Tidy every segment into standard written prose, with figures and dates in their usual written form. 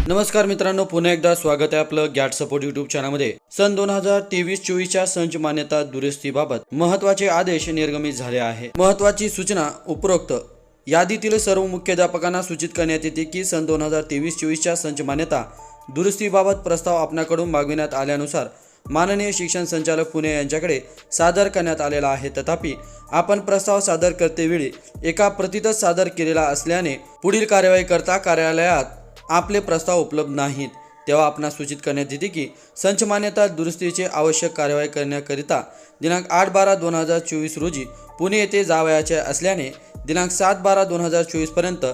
नमस्कार मित्रांनो, पुन्हा एकदा स्वागत आहे आपलं गॅट सपोर्ट यूट्यूब चॅनलमध्ये। सन 2023-24च्या संच मान्यता दुरुस्तीबाबत महत्त्वाचे आदेश निर्गमित झाले आहे। महत्त्वाची सूचना उपरोक्त यादीतील सर्व मुख्याध्यापकांना सूचित करण्यात येते की सन 2023-24च्या संच मान्यता दुरुस्तीबाबत प्रस्ताव आपणाकडून मागविण्यात आल्यानुसार माननीय शिक्षण संचालक पुणे यांच्याकडे सादर करण्यात आलेला आहे। तथापि आपण प्रस्ताव सादर करतेवेळी एका प्रतीतच सादर केलेला असल्याने पुढील कार्यवाही करता कार्यालयात आपले प्रस्ताव उपलब्ध नाहीत, तेव्हा आपणास सूचित करण्यात येते की संच मान्यता दुरुस्तीची आवश्यक कार्यवाही करण्याकरिता दिनांक 8/12/2024 रोजी पुणे येथे जावयाचे असल्याने दिनांक 7/12/2024 पर्यंत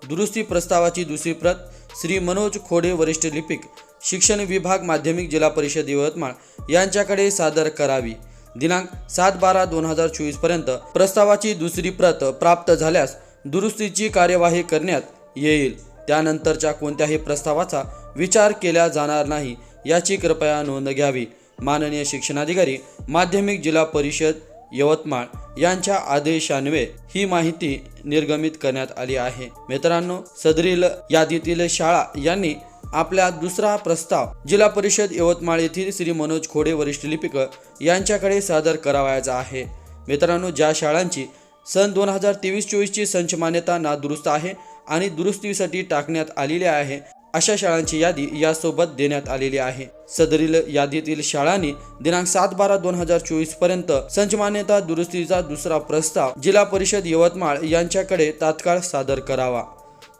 दुरुस्ती प्रस्तावाची दुसरी प्रत श्री मनोज खोडे वरिष्ठ लिपिक शिक्षण विभाग माध्यमिक जिल्हा परिषद यवतमाळ यांच्याकडे सादर करावी। दिनांक 7/12/2024 पर्यंत प्रस्तावाची दुसरी प्रत प्राप्त झाल्यास दुरुस्तीची कार्यवाही करण्यात येईल। त्यानंतरच्या कोणत्याही प्रस्तावाचा विचार केला जाणार नाही याची कृपया नोंद घ्यावी। माननीय शिक्षणाधिकारी माध्यमिक जिल्हा परिषद यवतमाळ यांच्या आदेशान्वये ही माहिती निर्गमित करण्यात आली आहे। मित्रांनो, सदरील यादीतील शाळा यांनी आपला दुसरा प्रस्ताव जिल्हा परिषद यवतमाळ येथील श्री मनोज खोडे वरिष्ठ लिपिक यांच्याकडे सादर करावयाचा आहे। मित्रांनो, ज्या शाळांची सन 2023-24ची संच मान्यता नादुरुस्त आहे आणि दुरुस्तीसाठी टाकण्यात आलेली आहे अशा शाळांची यादी यासोबत देण्यात आलेली आहे। सदरील यादीतील शाळांनी दिनांक 7/12/2024 पर्यंत संच मान्यता दुरुस्तीचा दुसरा प्रस्ताव जिल्हा परिषद यवतमाळ यांच्याकडे तात्काळ सादर करावा।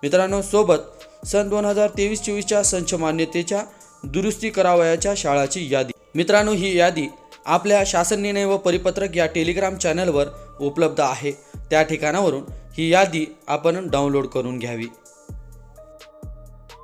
मित्रांनो, सोबत सन 2023-24च्या संच मान्यतेच्या दुरुस्ती करावयाच्या शाळाची यादी। मित्रांनो, ही यादी आपल्या शासन निर्णय व परिपत्रक या टेलिग्राम चॅनलवर उपलब्ध आहे। त्या ठिकाणावरून ही यादी आपण डाउनलोड करून घ्यावी।